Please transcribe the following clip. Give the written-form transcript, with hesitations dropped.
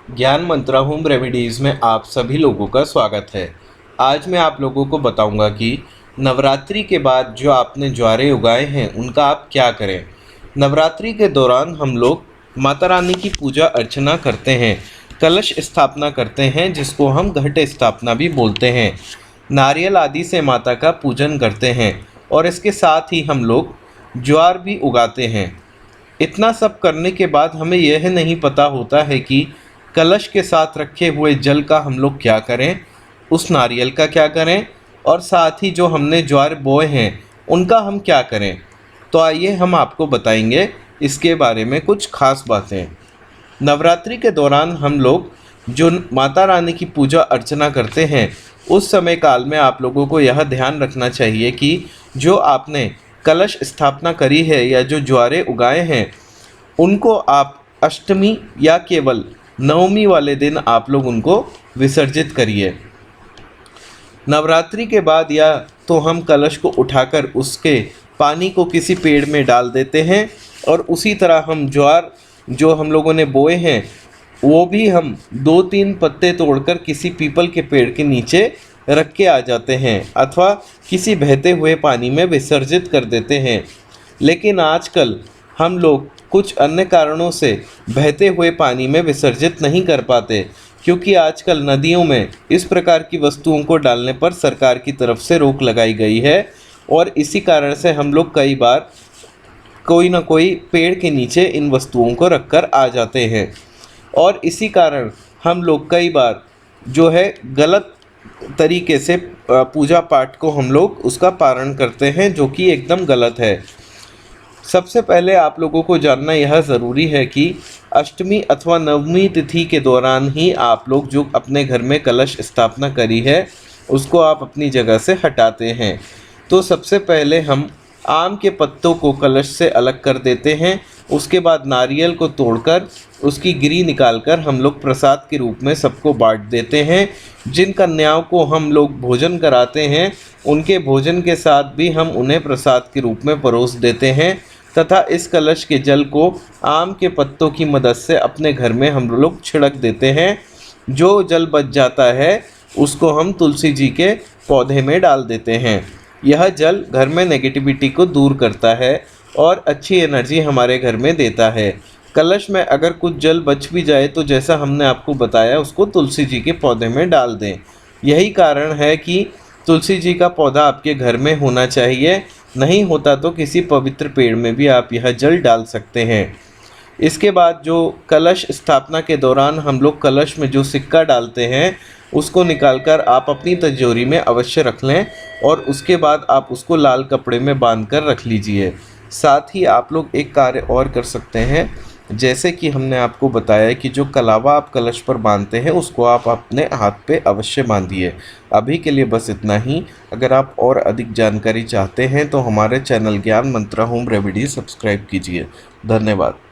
ज्ञान मंत्रा home remedies में आप सभी लोगों का स्वागत है। आज मैं आप लोगों को बताऊंगा कि नवरात्रि के बाद जो आपने ज्वारे उगाए हैं उनका आप क्या करें। नवरात्रि के दौरान हम लोग माता रानी की पूजा अर्चना करते हैं, कलश स्थापना करते हैं जिसको हम घट स्थापना भी बोलते हैं। नारियल आदि से माता का पूजन करते हैं और इसके साथ ही हम लोग ज्वार भी उगाते हैं। इतना सब करने के बाद हमें यह नहीं पता होता है कि कलश के साथ रखे हुए जल का हम लोग क्या करें, उस नारियल का क्या करें और साथ ही जो हमने ज्वार बोए हैं उनका हम क्या करें। तो आइए हम आपको बताएंगे इसके बारे में कुछ खास बातें। नवरात्रि के दौरान हम लोग जो माता रानी की पूजा अर्चना करते हैं उस समय काल में आप लोगों को यह ध्यान रखना चाहिए कि जो आपने कलश स्थापना करी है या जो ज्वारे उगाए हैं उनको आप अष्टमी या केवल नवमी वाले दिन आप लोग उनको विसर्जित करिए। नवरात्रि के बाद या तो हम कलश को उठाकर उसके पानी को किसी पेड़ में डाल देते हैं और उसी तरह हम ज्वार जो हम लोगों ने बोए हैं वो भी हम 2-3 पत्ते तोड़कर किसी पीपल के पेड़ के नीचे रख के आ जाते हैं अथवा किसी बहते हुए पानी में विसर्जित कर देते हैं। लेकिन आजकल हम लोग कुछ अन्य कारणों से बहते हुए पानी में विसर्जित नहीं कर पाते, क्योंकि आजकल नदियों में इस प्रकार की वस्तुओं को डालने पर सरकार की तरफ से रोक लगाई गई है और इसी कारण से हम लोग कई बार कोई ना कोई पेड़ के नीचे इन वस्तुओं को रखकर आ जाते हैं और इसी कारण हम लोग कई बार जो है गलत तरीके से पूजा पाठ को हम लोग उसका पारण करते हैं, जो कि एकदम गलत है। सबसे पहले आप लोगों को जानना यह ज़रूरी है कि अष्टमी अथवा नवमी तिथि के दौरान ही आप लोग जो अपने घर में कलश स्थापना करी है उसको आप अपनी जगह से हटाते हैं। तो सबसे पहले हम आम के पत्तों को कलश से अलग कर देते हैं, उसके बाद नारियल को तोड़कर उसकी गिरी निकालकर हम लोग प्रसाद के रूप में सबको बांट देते हैं। जिन कन्याओं को हम लोग भोजन कराते हैं उनके भोजन के साथ भी हम उन्हें प्रसाद के रूप में परोस देते हैं तथा इस कलश के जल को आम के पत्तों की मदद से अपने घर में हम लोग छिड़क देते हैं। जो जल बच जाता है उसको हम तुलसी जी के पौधे में डाल देते हैं। यह जल घर में नेगेटिविटी को दूर करता है और अच्छी एनर्जी हमारे घर में देता है। कलश में अगर कुछ जल बच भी जाए तो जैसा हमने आपको बताया उसको तुलसी जी के पौधे में डाल दें। यही कारण है कि तुलसी जी का पौधा आपके घर में होना चाहिए, नहीं होता तो किसी पवित्र पेड़ में भी आप यह जल डाल सकते हैं। इसके बाद जो कलश स्थापना के दौरान हम लोग कलश में जो सिक्का डालते हैं उसको निकालकर आप अपनी तिजोरी में अवश्य रख लें और उसके बाद आप उसको लाल कपड़े में बांध कर रख लीजिए। साथ ही आप लोग एक कार्य और कर सकते हैं, जैसे कि हमने आपको बताया कि जो कलावा आप कलश पर बांधते हैं उसको आप अपने हाथ पे अवश्य बांधिए। अभी के लिए बस इतना ही। अगर आप और अधिक जानकारी चाहते हैं तो हमारे चैनल ज्ञान मंत्रा होम रेमेडी सब्सक्राइब कीजिए। धन्यवाद।